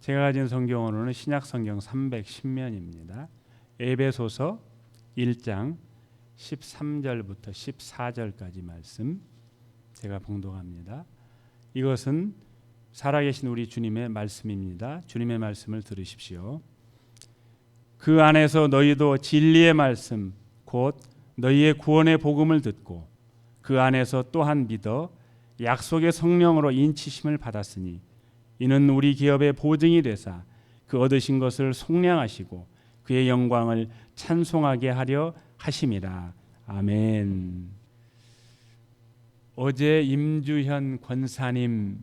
제가 가진 성경으로는 신약 성경 310면입니다. 에베소서 1장 13절부터 14절까지 말씀 제가 봉독합니다. 이것은 살아계신 우리 주님의 말씀입니다. 주님의 말씀을 들으십시오. 그 안에서 너희도 진리의 말씀 곧 너희의 구원의 복음을 듣고 그 안에서 또한 믿어 약속의 성령으로 인치심을 받았으니 이는 우리 기업의 보증이 되사 그 얻으신 것을 속량하시고 그의 영광을 찬송하게 하려 하심이라. 아멘. 어제 임주현 권사님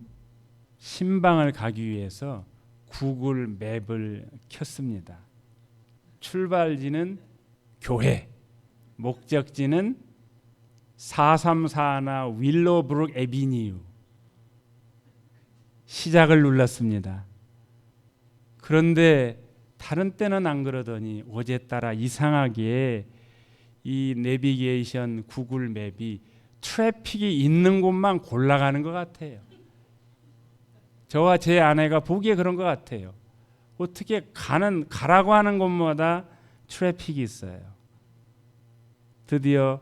신방을 가기 위해서 구글 맵을 켰습니다. 출발지는 교회, 목적지는 434나 윌로브룩 애비뉴. 시작을 눌렀습니다. 그런데 다른 때는 안 그러더니 어제 따라 이상하게 이 내비게이션 구글 맵이 트래픽이 있는 곳만 골라가는 것 같아요. 저와 제 아내가 보기에 그런 것 같아요. 어떻게 가라고 하는 곳마다 트래픽이 있어요. 드디어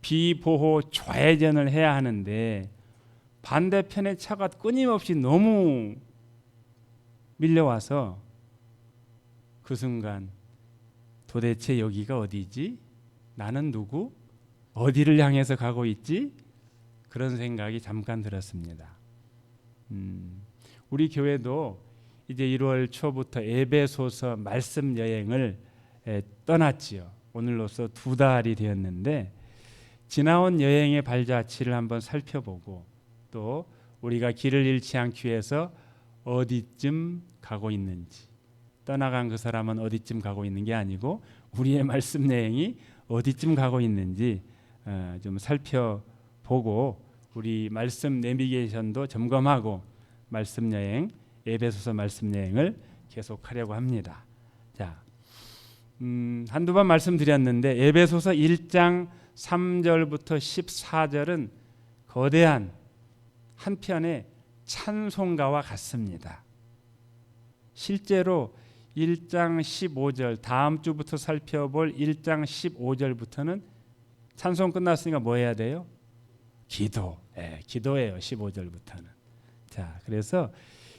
비보호 좌회전을 해야 하는데 반대편의 차가 끊임없이 너무 밀려와서 그 순간 도대체 여기가 어디지? 나는 누구? 어디를 향해서 가고 있지? 그런 생각이 잠깐 들었습니다. 우리 교회도 이제 1월 초부터 에베소서 말씀 여행을 떠났지요. 오늘로써 2달이 되었는데 지나온 여행의 발자취를 한번 살펴보고 또 우리가 길을 잃지 않기 위해서 어디쯤 가고 있는지, 떠나간 그 사람은 어디쯤 가고 있는 게 아니고 우리의 말씀 여행이 어디쯤 가고 있는지 좀 살펴보고 우리 말씀 내비게이션도 점검하고 말씀 여행, 에베소서 말씀 여행을 계속하려고 합니다. 자, 한두 번 말씀드렸는데 에베소서 1장 3절부터 14절은 거대한 한 편의 찬송가와 같습니다. 실제로 1장 15절 다음 주부터 살펴볼 1장 15절부터는 찬송 끝났으니까 뭐 해야 돼요? 기도. 기도예요. 15절부터는. 자, 그래서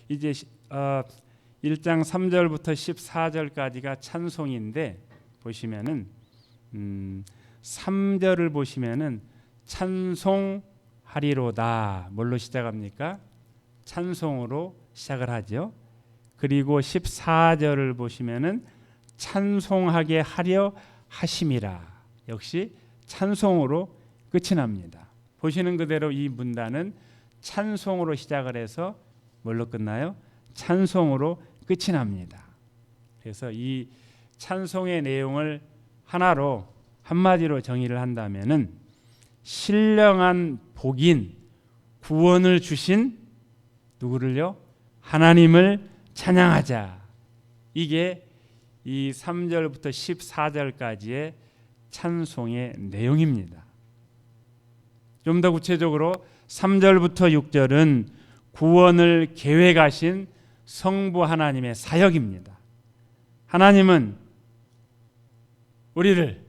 이제 1장 3절부터 14절까지가 찬송인데 보시면은 3절을 보시면은 찬송하리로다. 뭘로 시작합니까? 찬송으로 시작을 하죠. 그리고 14절을 보시면은 찬송하게 하려 하심이라. 역시 찬송으로 끝이 납니다. 보시는 그대로 이 문단은 찬송으로 시작을 해서 뭘로 끝나요? 찬송으로 끝이 납니다. 그래서 이 찬송의 내용을 하나로 한마디로 정의를 한다면은 신령한 복인 구원을 주신 누구를요? 하나님을 찬양하자. 이게 이 3절부터 14절까지의 찬송의 내용입니다. 좀 더 구체적으로 3절부터 6절은 구원을 계획하신 성부 하나님의 사역입니다. 하나님은 우리를,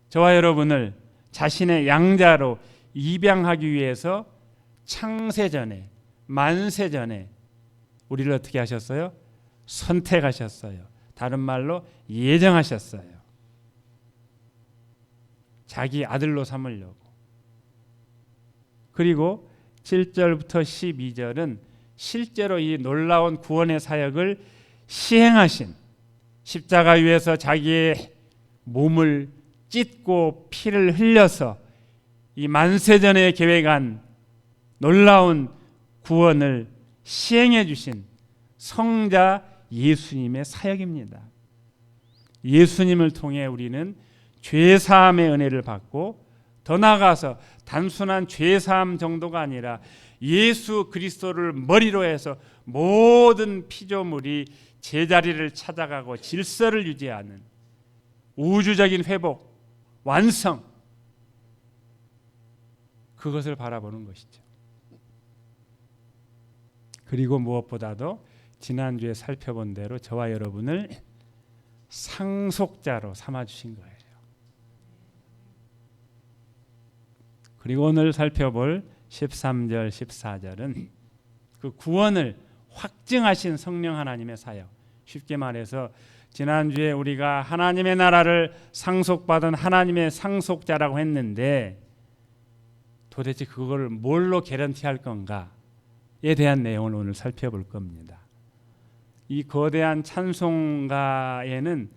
저와 여러분을 자신의 양자로 입양하기 위해서 창세전에, 만세전에 우리를 어떻게 하셨어요? 선택하셨어요. 다른 말로 예정하셨어요. 자기 아들로 삼으려고. 그리고 7절부터 12절은 실제로 이 놀라운 구원의 사역을 시행하신, 십자가 위에서 자기의 몸을 찢고 피를 흘려서 이 만세전에 계획한 놀라운 구원을 시행해 주신 성자 예수님의 사역입니다. 예수님을 통해 우리는 죄사함의 은혜를 받고 더 나아가서 단순한 죄사함 정도가 아니라 예수 그리스도를 머리로 해서 모든 피조물이 제자리를 찾아가고 질서를 유지하는 우주적인 회복, 완성, 그것을 바라보는 것이죠. 그리고 무엇보다도 지난주에 살펴본 대로 저와 여러분을 상속자로 삼아주신 거예요. 그리고 오늘 살펴볼 13절, 14절은 그 구원을 확증하신 성령 하나님의 사역. 쉽게 말해서 지난주에 우리가 하나님의 나라를 상속받은 하나님의 상속자라고 했는데 도대체 그걸 뭘로 개런티할 건가에 대한 내용을 오늘 살펴볼 겁니다. 이 거대한 찬송가에는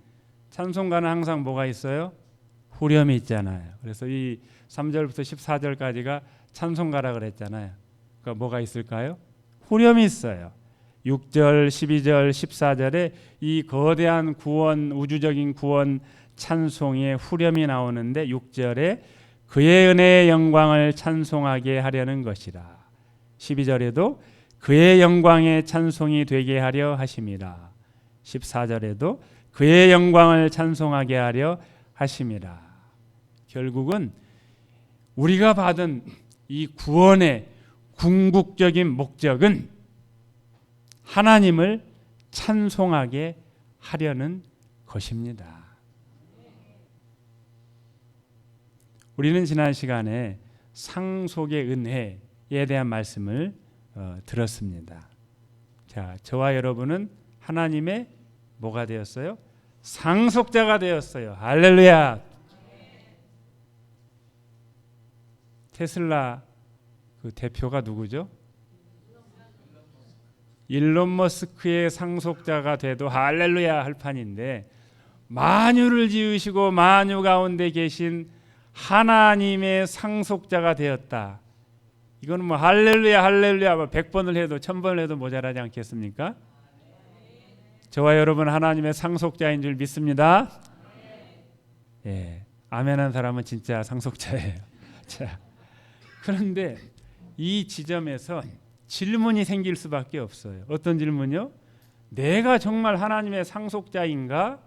항상 뭐가 있어요? 후렴이 있잖아요. 그래서 이 3절부터 14절까지가 찬송가라 그랬잖아요. 그러니까 뭐가 있을까요? 후렴이 있어요. 6절, 12절, 14절에 이 거대한 구원, 우주적인 구원 찬송의 후렴이 나오는데 6절에 그의 은혜의 영광을 찬송하게 하려는 것이라. 12절에도 그의 영광의 찬송이 되게 하려 하심이라. 14절에도 그의 영광을 찬송하게 하려 하심이라. 결국은 우리가 받은 이 구원의 궁극적인 목적은 하나님을 찬송하게 하려는 것입니다. 우리는 지난 시간에 상속의 은혜에 대한 말씀을 들었습니다. 자, 저와 여러분은 하나님의 뭐가 되었어요? 상속자가 되었어요. 할렐루야. 테슬라 그 대표가 누구죠? 일론 머스크의 상속자가 돼도 할렐루야 할 판인데 만유를 지으시고 만유 가운데 계신 하나님의 상속자가 되었다. 이거는 뭐 할렐루야 할렐루야 100번을 해도 1000번을 해도 모자라지 않겠습니까? 저와 여러분 하나님의 상속자인 줄 믿습니다. 예, 아멘한 사람은 진짜 상속자예요. 자, 그런데 이 지점에서 질문이 생길 수밖에 없어요. 어떤 질문이요? 내가 정말 하나님의 상속자인가?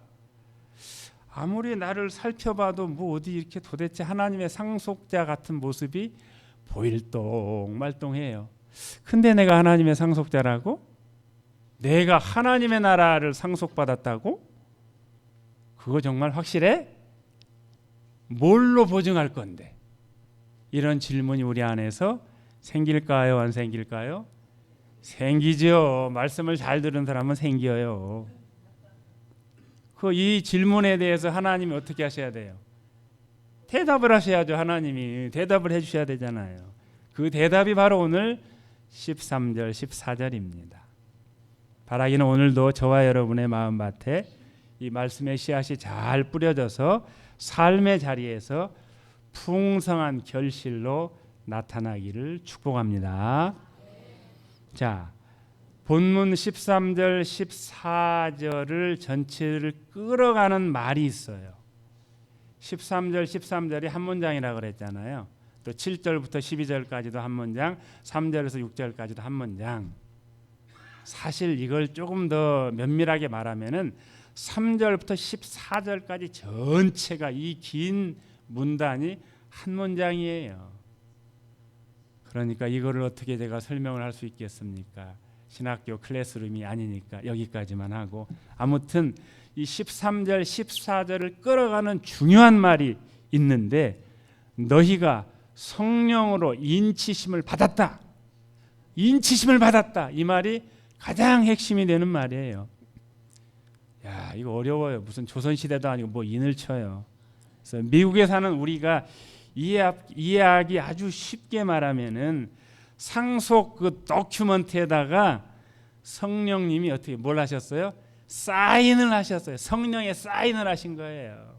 아무리 나를 살펴봐도 뭐 어디 이렇게 도대체 하나님의 상속자 같은 모습이 보일동말동해요. 근데 내가 하나님의 상속자라고? 내가 하나님의 나라를 상속받았다고? 그거 정말 확실해? 뭘로 보증할 건데? 이런 질문이 우리 안에서 생길까요? 안 생길까요? 생기죠. 말씀을 잘 들은 사람은 생겨요. 이 질문에 대해서 하나님이 어떻게 하셔야 돼요? 대답을 하셔야죠. 하나님이 대답을 해주셔야 되잖아요. 그 대답이 바로 오늘 13절, 14절입니다. 바라기는 오늘도 저와 여러분의 마음밭에 이 말씀의 씨앗이 잘 뿌려져서 삶의 자리에서 풍성한 결실로 나타나기를 축복합니다. 자, 본문 13절, 14절을 전체를 끌어가는 말이 있어요. 13절, 13절이 한 문장이라고 그랬잖아요. 또 7절부터 12절까지도 한 문장, 3절에서 6절까지도 한 문장. 사실 이걸 조금 더 면밀하게 말하면은 3절부터 14절까지 전체가 이 긴 문단이 한 문장이에요. 그러니까 이거를 어떻게 제가 설명을 할 수 있겠습니까? 신학교 클래스룸이 아니니까 여기까지만 하고, 아무튼 이 13절 14절을 끌어가는 중요한 말이 있는데, 너희가 성령으로 인치심을 받았다. 인치심을 받았다. 이 말이 가장 핵심이 되는 말이에요. 야, 이거 어려워요. 무슨 조선시대도 아니고 뭐 인을 쳐요. 그래서 미국에 사는 우리가 이해하기 아주 쉽게 말하면은 상속 그 도큐먼트에다가 성령님이 어떻게 뭘 하셨어요? 사인을 하셨어요. 성령의 사인을 하신 거예요.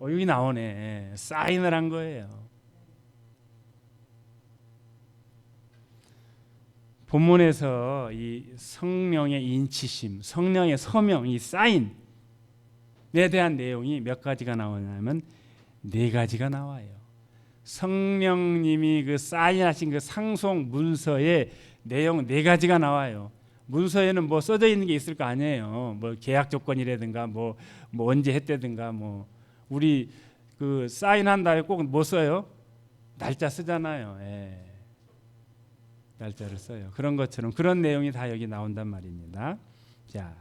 여기 나오네. 사인을 한 거예요. 본문에서 이 성령의 인치심, 성령의 서명, 이 사인에 대한 내용이 몇 가지가 나오냐면 4가지가 나와요. 성령님이 그 사인하신 그 상속 문서에 내용 4가지가 나와요. 문서에는 뭐 써져 있는 게 있을 거 아니에요. 뭐 계약 조건이라든가 뭐 언제 했다든가 뭐 우리 그 사인한 다음에 꼭 뭐 써요? 날짜 쓰잖아요. 예. 날짜를 써요. 그런 것처럼 그런 내용이 다 여기 나온단 말입니다. 자,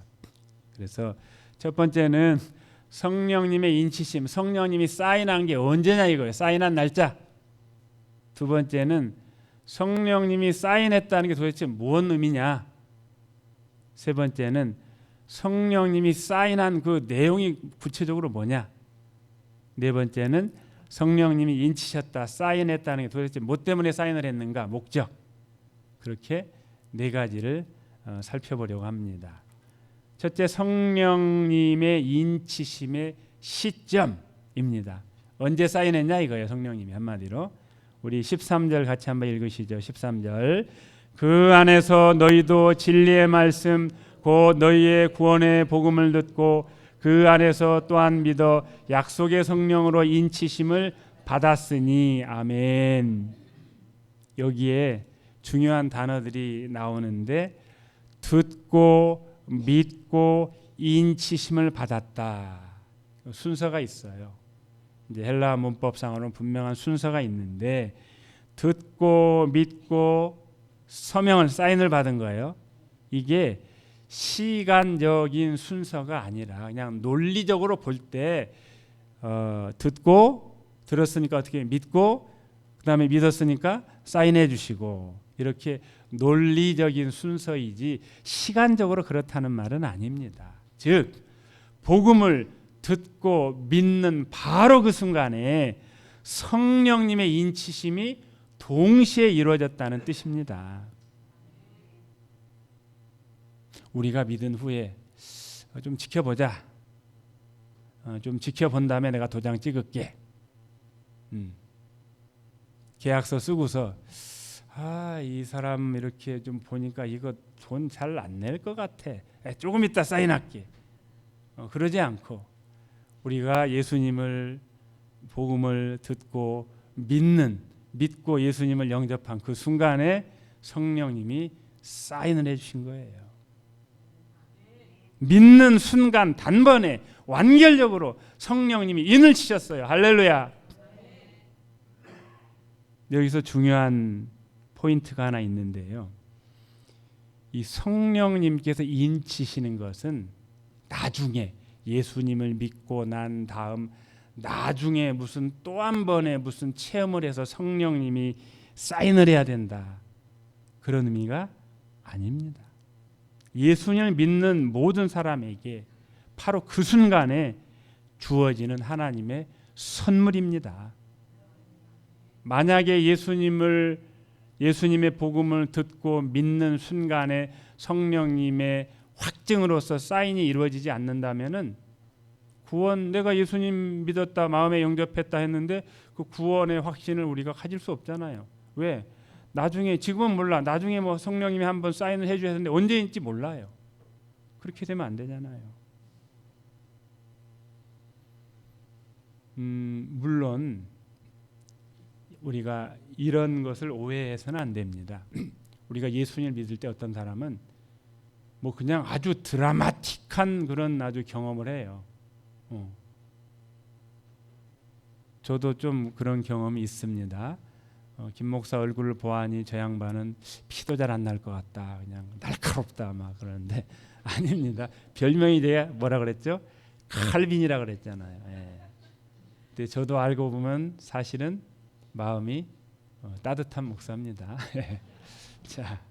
그래서 첫 번째는 성령님의 인치심, 성령님이 사인한 게 언제냐 이거예요. 사인한 날짜. 두 번째는 성령님이 사인했다는 게 도대체 뭔 의미냐. 세 번째는 성령님이 사인한 그 내용이 구체적으로 뭐냐. 네 번째는 성령님이 인치셨다, 사인했다는 게 도대체 뭐 때문에 사인을 했는가, 목적. 그렇게 네 가지를 살펴보려고 합니다. 첫째, 성령님의 인치심의 시점입니다. 언제 사인했냐 이거예요. 성령님이 한마디로. 우리 13절 같이 한번 읽으시죠. 13절. 그 안에서 너희도 진리의 말씀 곧 너희의 구원의 복음을 듣고 그 안에서 또한 믿어 약속의 성령으로 인치심을 받았으니. 아멘. 여기에 중요한 단어들이 나오는데 듣고 믿고 인치심을 받았다. 순서가 있어요. 이제 헬라 문법상으로는 분명한 순서가 있는데 듣고 믿고 서명을 사인을 받은 거예요. 이게 시간적인 순서가 아니라 그냥 논리적으로 볼 때 듣고 들었으니까 어떻게 믿고 그다음에 믿었으니까 사인해 주시고 이렇게 논리적인 순서이지 시간적으로 그렇다는 말은 아닙니다. 즉 복음을 듣고 믿는 바로 그 순간에 성령님의 인치심이 동시에 이루어졌다는 뜻입니다. 우리가 믿은 후에 좀 지켜보자. 좀 지켜본 다음에 내가 도장 찍을게. 계약서 쓰고서 이 사람 이렇게 좀 보니까 이거 돈 잘 안 낼 것 같아. 조금 이따 사인할게. 그러지 않고 우리가 예수님을 복음을 듣고 믿고 예수님을 영접한 그 순간에 성령님이 사인을 해주신 거예요. 믿는 순간 단번에 완결적으로 성령님이 인을 치셨어요. 할렐루야. 여기서 중요한 포인트가 하나 있는데요. 이 성령님께서 인치시는 것은 나중에 예수님을 믿고 난 다음 나중에 무슨 또 한 번의 무슨 체험을 해서 성령님이 사인을 해야 된다. 그런 의미가 아닙니다. 예수님을 믿는 모든 사람에게 바로 그 순간에 주어지는 하나님의 선물입니다. 만약에 예수님의 복음을 듣고 믿는 순간에 성령님의 확증으로서 사인이 이루어지지 않는다면은 구원, 내가 예수님 믿었다, 마음에 영접했다 했는데 그 구원의 확신을 우리가 가질 수 없잖아요. 왜? 나중에, 지금은 몰라. 나중에 뭐 성령님이 한번 사인을 해줘야 하는데 언제인지 몰라요. 그렇게 되면 안 되잖아요. 물론 우리가 이런 것을 오해해서는 안 됩니다. 우리가 예수님을 믿을 때 어떤 사람은 뭐 그냥 아주 드라마틱한 그런 아주 경험을 해요. 저도 좀 그런 경험이 있습니다. 김 목사 얼굴을 보아하니 저 양반은 피도 잘 안 날 것 같다. 그냥 날카롭다 막 그러는데 아닙니다. 별명이 제가 뭐라 그랬죠? 칼빈이라 그랬잖아요. 예. 근데 저도 알고 보면 사실은 마음이 따뜻한 목사입니다. 자,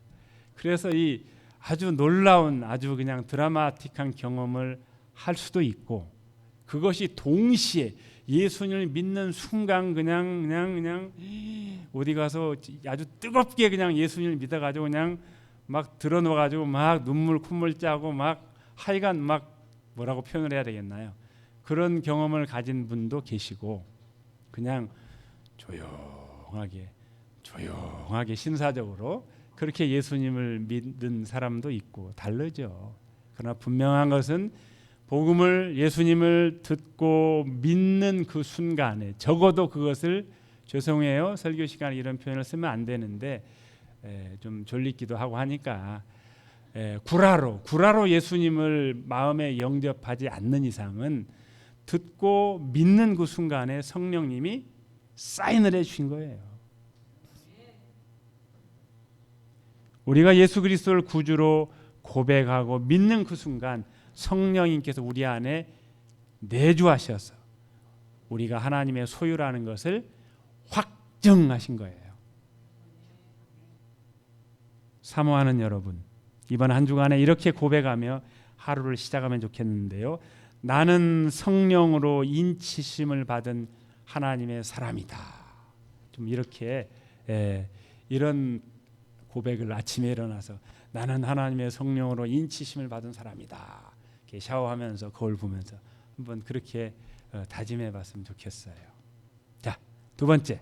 그래서 이 아주 놀라운 아주 그냥 드라마틱한 경험을 할 수도 있고 그것이 동시에 예수님을 믿는 순간 그냥 어디 가서 아주 뜨겁게 그냥 예수님을 믿어가지고 그냥 막 들어놓아가지고 막 눈물 콧물 짜고 막 하여간 막 뭐라고 표현을 해야 되겠나요? 그런 경험을 가진 분도 계시고 그냥 조용하게 신사적으로 그렇게 예수님을 믿는 사람도 있고 다르죠. 그러나 분명한 것은 복음을 예수님을 듣고 믿는 그 순간에 적어도 그것을 죄송해요. 설교 시간에 이런 표현을 쓰면 안 되는데 좀 졸리기도 하고 하니까 구라로 예수님을 마음에 영접하지 않는 이상은 듣고 믿는 그 순간에 성령님이 사인을 해 주신 거예요. 우리가 예수 그리스도를 구주로 고백하고 믿는 그 순간 성령님께서 우리 안에 내주하셔서 우리가 하나님의 소유라는 것을 확정하신 거예요. 사모하는 여러분, 이번 한 주간에 이렇게 고백하며 하루를 시작하면 좋겠는데요. 나는 성령으로 인치심을 받은 하나님의 사람이다. 좀 이렇게 이런 고백을 아침에 일어나서 나는 하나님의 성령으로 인치심을 받은 사람이다. 이렇게 샤워하면서 거울 보면서 한번 그렇게 다짐해 봤으면 좋겠어요. 자, 두 번째.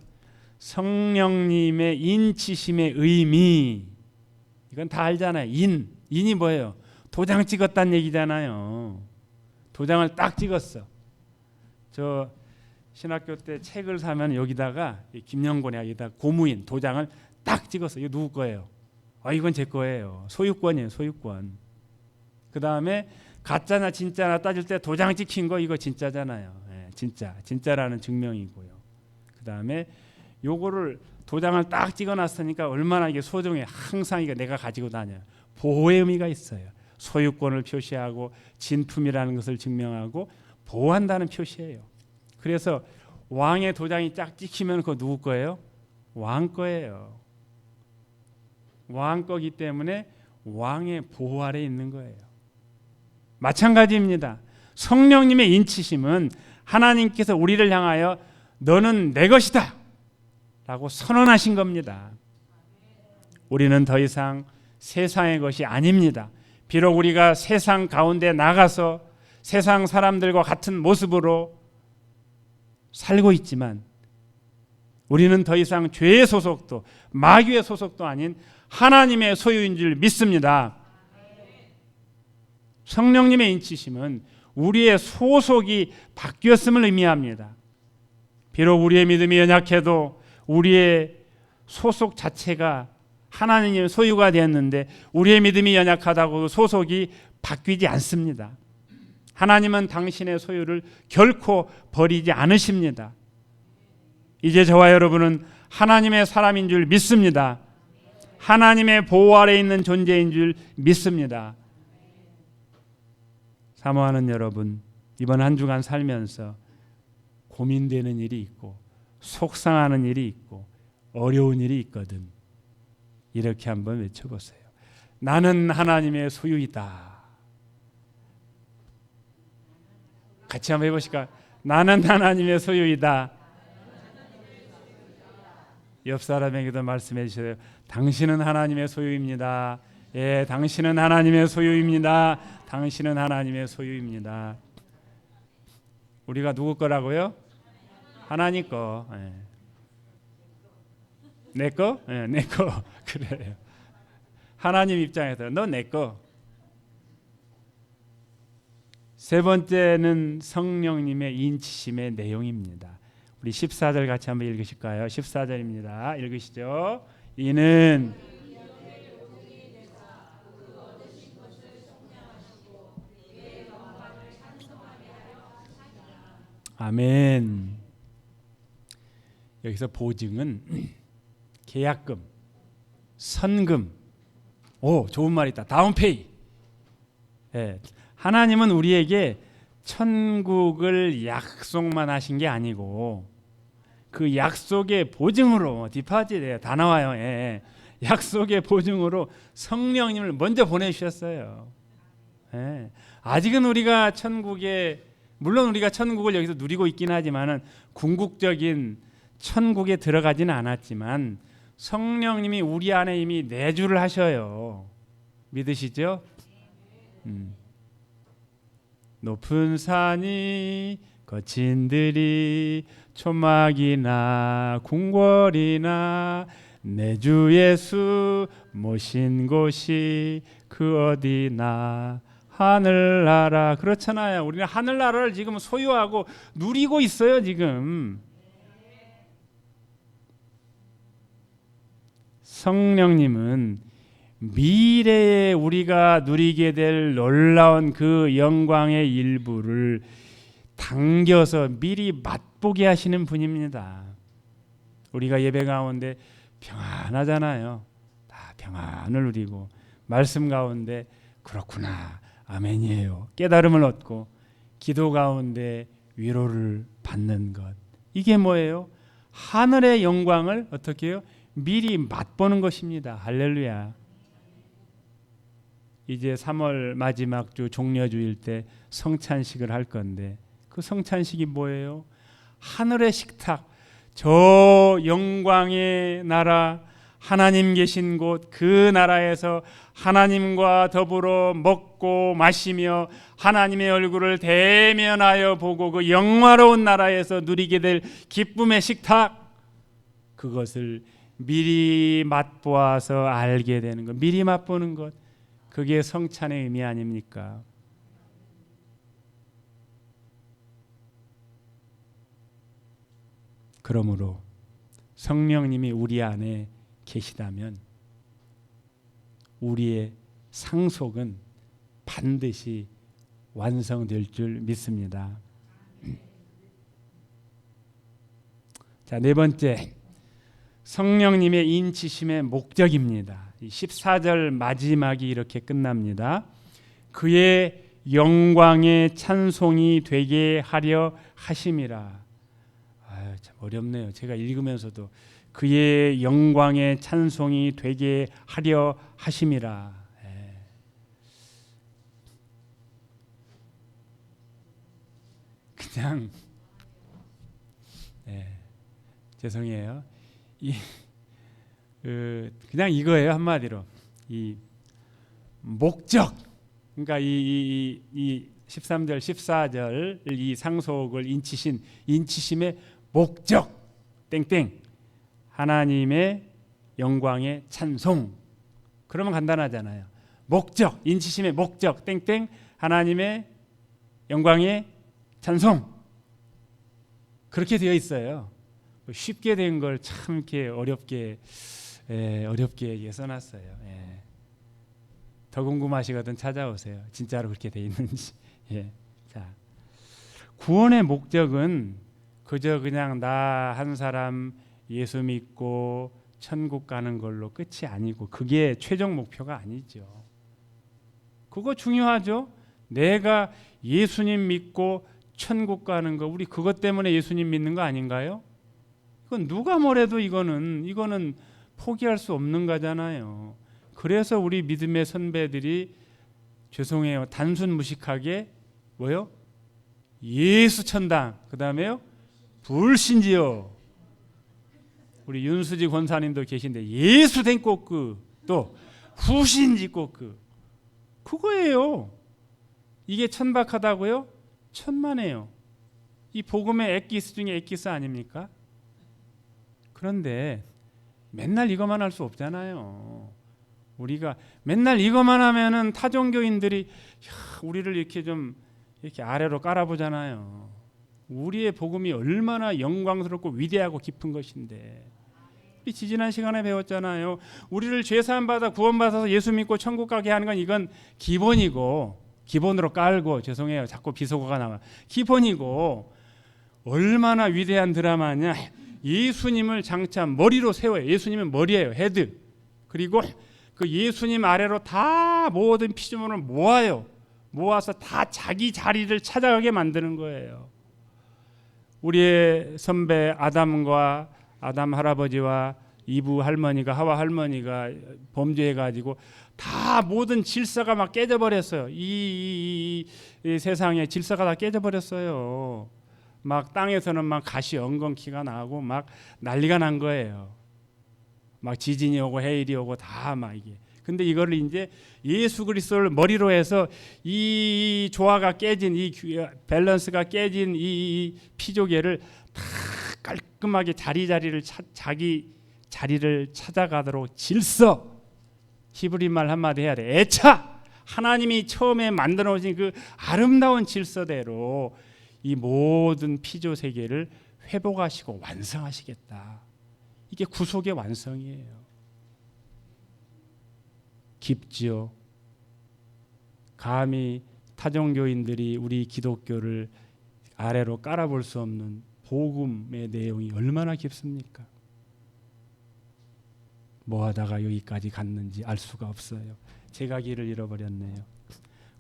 성령님의 인치심의 의미. 이건 다 알잖아요. 인이 뭐예요? 도장 찍었다는 얘기잖아요. 도장을 딱 찍었어. 저 신학교 때 책을 사면 여기다가 김영곤이 여기다 고무인 도장을 딱 찍었어. 이거 누구 거예요? 이건 제 거예요. 소유권이에요. 소유권. 그 다음에 가짜나 진짜나 따질 때 도장 찍힌 거 이거 진짜잖아요. 진짜라는 증명이고요. 그 다음에 요거를 도장을 딱 찍어놨으니까 얼마나 이게 소중해. 항상 이거 내가 가지고 다녀요. 보호의 의미가 있어요. 소유권을 표시하고 진품이라는 것을 증명하고 보호한다는 표시예요. 그래서 왕의 도장이 쫙 찍히면 그거 누구 거예요? 왕 거예요. 왕 거기 때문에 왕의 보호 아래 있는 거예요. 마찬가지입니다. 성령님의 인치심은 하나님께서 우리를 향하여 너는 내 것이다 라고 선언하신 겁니다. 우리는 더 이상 세상의 것이 아닙니다. 비록 우리가 세상 가운데 나가서 세상 사람들과 같은 모습으로 살고 있지만 우리는 더 이상 죄의 소속도 마귀의 소속도 아닌 하나님의 소유인 줄 믿습니다. 성령님의 인치심은 우리의 소속이 바뀌었음을 의미합니다. 비록 우리의 믿음이 연약해도 우리의 소속 자체가 하나님의 소유가 되었는데 우리의 믿음이 연약하다고 소속이 바뀌지 않습니다. 하나님은 당신의 소유를 결코 버리지 않으십니다. 이제 저와 여러분은 하나님의 사람인 줄 믿습니다. 하나님의 보호 아래 있는 존재인 줄 믿습니다. 사모하는 여러분, 이번 한 주간 살면서 고민되는 일이 있고 속상하는 일이 있고 어려운 일이 있거든. 이렇게 한번 외쳐보세요. 나는 하나님의 소유이다. 같이 한번 해보실까? 나는 하나님의 소유이다. 옆 사람에게도 말씀해 주세요. 당신은 하나님의 소유입니다. 예, 당신은 하나님의 소유입니다. 당신은 하나님의 소유입니다. 우리가 누구 거라고요? 하나님 거. 예. 내 거? 예, 내 거. 그래요. 하나님 입장에서 너 내 거. 세 번째는 성령님의 인치심의 내용입니다. 우리 14절 같이 한번 읽으실까요? 14절입니다. 읽으시죠. 이는 아멘. 여기서 보증은 계약금, 선금. 오, 좋은 말 있다. 다운페이. 예. 하나님은 우리에게 천국을 약속만 하신 게 아니고 그 약속의 보증으로 디파짓에 다 나와요. 예. 약속의 보증으로 성령님을 먼저 보내주셨어요. 예. 아직은 우리가 천국에 물론 우리가 천국을 여기서 누리고 있긴 하지만은 궁극적인 천국에 들어가지는 않았지만 성령님이 우리 안에 이미 내주를 하셔요. 믿으시죠? 높은 산이 거친 들이 초막이나 궁궐이나 내 주 예수 모신 곳이 그 어디나 하늘나라. 그렇잖아요. 우리는 하늘나라를 지금 소유하고 누리고 있어요. 지금 성령님은 미래에 우리가 누리게 될 놀라운 그 영광의 일부를 당겨서 미리 맛보게 하시는 분입니다. 우리가 예배 가운데 평안하잖아요. 다 평안을 누리고 말씀 가운데 그렇구나 아멘이에요 깨달음을 얻고 기도 가운데 위로를 받는 것 이게 뭐예요? 하늘의 영광을 어떻게 해요? 미리 맛보는 것입니다. 할렐루야. 이제 3월 마지막 주 종려주일 때 성찬식을 할 건데 그 성찬식이 뭐예요? 하늘의 식탁 저 영광의 나라 하나님 계신 곳 그 나라에서 하나님과 더불어 먹고 마시며 하나님의 얼굴을 대면하여 보고 그 영화로운 나라에서 누리게 될 기쁨의 식탁 그것을 미리 맛보아서 알게 되는 것 미리 맛보는 것 그게 성찬의 의미 아닙니까? 그러므로 성령님이 우리 안에 계시다면 우리의 상속은 반드시 완성될 줄 믿습니다. 자, 네 번째 성령님의 인치심의 목적입니다. 14절 마지막이 이렇게 끝납니다. 그의 영광의 찬송이 되게 하려 하심이라. 참 어렵네요. 제가 읽으면서도 그의 영광의 찬송이 되게 하려 하심이라. 그냥 죄송해요. 그냥 이거예요. 한마디로 이 목적. 그러니까 이 13절, 14절 이 상속을 인치심의 목적 땡땡 하나님의 영광의 찬송. 그러면 간단하잖아요. 목적 인치심의 목적 땡땡 하나님의 영광의 찬송. 그렇게 되어 있어요. 쉽게 된 걸 참 이렇게 어렵게 써놨어요. 더 궁금하시거든 찾아오세요. 진짜로 그렇게 돼 있는지. 자, 구원의 목적은 그저 그냥 나 한 사람 예수 믿고 천국 가는 걸로 끝이 아니고 그게 최종 목표가 아니죠. 그거 중요하죠. 내가 예수님 믿고 천국 가는 거 우리 그것 때문에 예수님 믿는 거 아닌가요? 이건 누가 뭐래도 이거는 포기할 수 없는 거잖아요. 그래서 우리 믿음의 선배들이 죄송해요. 단순 무식하게 뭐요? 예수 천당 그 다음에요? 불신지요. 우리 윤수지 권사님도 계신데 예수 된 꼬끄 또 후신지 꼬끄 그거예요. 이게 천박하다고요? 천만에요. 이 복음의 엑기스 중에 엑기스 아닙니까? 그런데 맨날 이것만 할 수 없잖아요. 우리가 맨날 이것만 하면은 타종교인들이 우리를 이렇게 좀 이렇게 아래로 깔아보잖아요. 우리의 복음이 얼마나 영광스럽고 위대하고 깊은 것인데 우리 지지난 시간에 배웠잖아요. 우리를 죄사함 받아 구원받아서 예수 믿고 천국 가게 하는 건 이건 기본이고 기본으로 깔고 죄송해요. 자꾸 비속어가 나와. 기본이고 얼마나 위대한 드라마냐. 예수님을 장차 머리로 세워요. 예수님은 머리예요. 헤드. 그리고 그 예수님 아래로 다 모든 피조물을 모아요. 모아서 다 자기 자리를 찾아가게 만드는 거예요. 우리의 선배 아담 할아버지와 이브 할머니가 하와 할머니가 범죄해가지고 다 모든 질서가 막 깨져버렸어요. 이 세상의 질서가 다 깨져버렸어요. 막 땅에서는 막 가시 엉겅퀴가 나고 막 난리가 난 거예요. 막 지진이 오고 해일이 오고 다 막 이게. 근데 이거를 이제 예수 그리스도를 머리로 해서 이 조화가 깨진 이 밸런스가 깨진 이 피조계를 다 깔끔하게 자기 자리를 찾아가도록 질서. 히브리 말 한마디 해야 돼. 애차. 하나님이 처음에 만들어 놓으신 그 아름다운 질서대로 이 모든 피조 세계를 회복하시고 완성하시겠다. 이게 구속의 완성이에요. 깊지요. 감히 타종교인들이 우리 기독교를 아래로 깔아볼 수 없는 복음의 내용이 얼마나 깊습니까? 뭐 하다가 여기까지 갔는지 알 수가 없어요. 제가 길을 잃어버렸네요.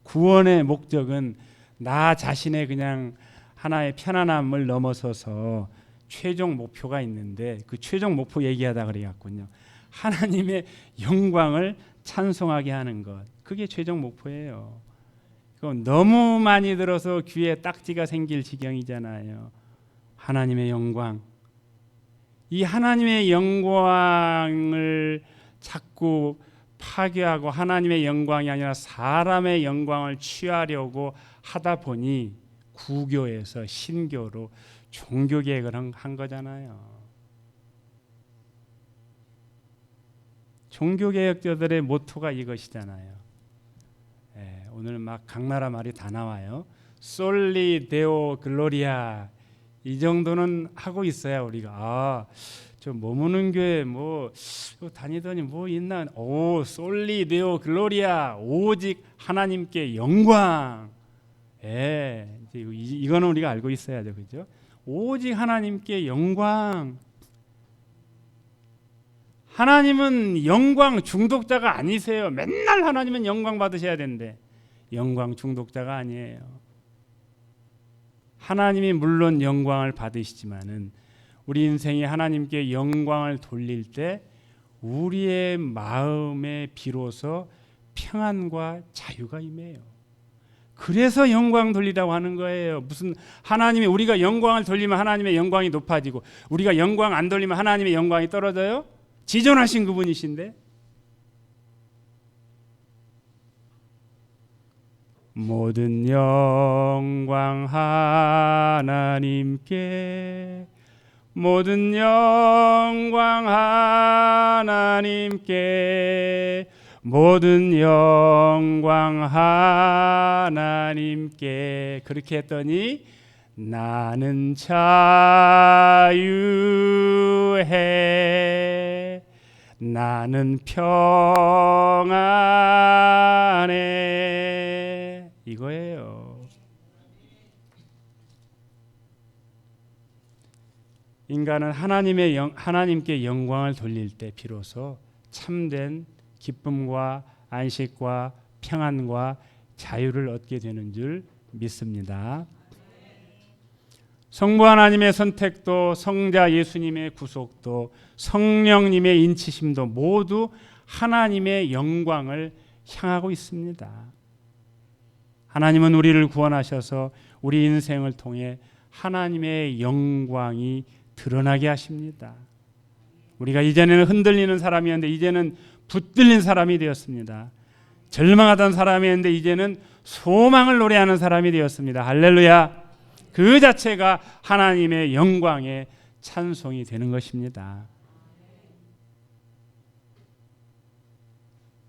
구원의 목적은 나 자신의 그냥 하나의 편안함을 넘어서서 최종 목표가 있는데, 그 최종 목표 얘기하다 그래갖군요. 하나님의 영광을 찬송하게 하는 것, 그게 최종 목표예요. 그건 너무 많이 들어서 귀에 딱지가 생길 지경이잖아요. 하나님의 영광, 이 하나님의 영광을 자꾸 파괴하고 하나님의 영광이 아니라 사람의 영광을 취하려고 하다 보니 구교에서 신교로 종교개혁을 한 거잖아요. 종교개혁자들의 모토가 이것이잖아요. 오늘 막 각 나라 말이 다 나와요. 솔리 데오 글로리아, 이 정도는 하고 있어야 우리가 저 머무는 교회 뭐 다니더니 뭐 있나, 오 솔리 데오 글로리아, 오직 하나님께 영광. 이거는 우리가 알고 있어야죠, 그죠? 오직 하나님께 영광. 하나님은 영광 중독자가 아니세요. 맨날 하나님은 영광 받으셔야 되는데 영광 중독자가 아니에요. 하나님이 물론 영광을 받으시지만은 우리 인생이 하나님께 영광을 돌릴 때 우리의 마음에 비로소 평안과 자유가 임해요. 그래서 영광 돌리라고 하는 거예요. 무슨 하나님이, 우리가 영광을 돌리면 하나님의 영광이 높아지고 우리가 영광 안 돌리면 하나님의 영광이 떨어져요? 지존하신 그분이신데. 모든 영광 하나님께, 모든 영광 하나님께, 모든 영광 하나님께. 그렇게 했더니 나는 자유해, 나는 평안해, 이거예요. 인간은 하나님께 영광을 돌릴 때 비로소 참된 기쁨과 안식과 평안과 자유를 얻게 되는 줄 믿습니다. 성부 하나님의 선택도, 성자 예수님의 구속도, 성령님의 인치심도 모두 하나님의 영광을 향하고 있습니다. 하나님은 우리를 구원하셔서 우리 인생을 통해 하나님의 영광이 드러나게 하십니다. 우리가 이전에는 흔들리는 사람이었는데 이제는 붙들린 사람이 되었습니다. 절망하던 사람이었는데 이제는 소망을 노래하는 사람이 되었습니다. 할렐루야. 그 자체가 하나님의 영광의 찬송이 되는 것입니다.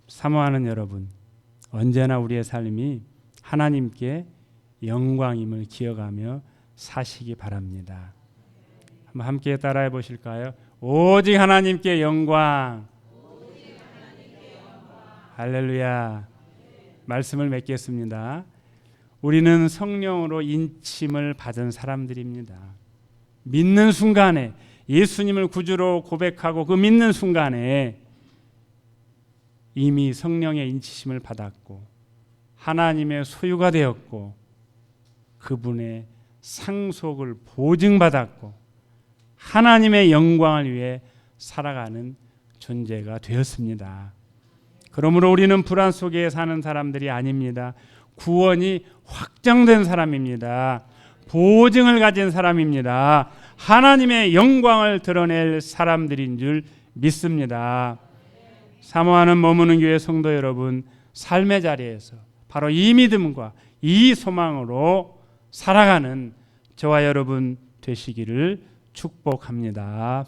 사모하는 여러분, 언제나 우리의 삶이 하나님께 영광임을 기억하며 사시기 바랍니다. 한번 함께 따라해 보실까요? 오직 하나님께 영광. 할렐루야. 말씀을 맺겠습니다. 우리는 성령으로 인침을 받은 사람들입니다. 믿는 순간에, 예수님을 구주로 고백하고 그 믿는 순간에 이미 성령의 인치심을 받았고 하나님의 소유가 되었고 그분의 상속을 보증받았고 하나님의 영광을 위해 살아가는 존재가 되었습니다. 그러므로 우리는 불안 속에 사는 사람들이 아닙니다. 구원이 확정된 사람입니다. 보증을 가진 사람입니다. 하나님의 영광을 드러낼 사람들인 줄 믿습니다. 사모하는 머무는 교회 성도 여러분, 삶의 자리에서 바로 이 믿음과 이 소망으로 살아가는 저와 여러분 되시기를 축복합니다.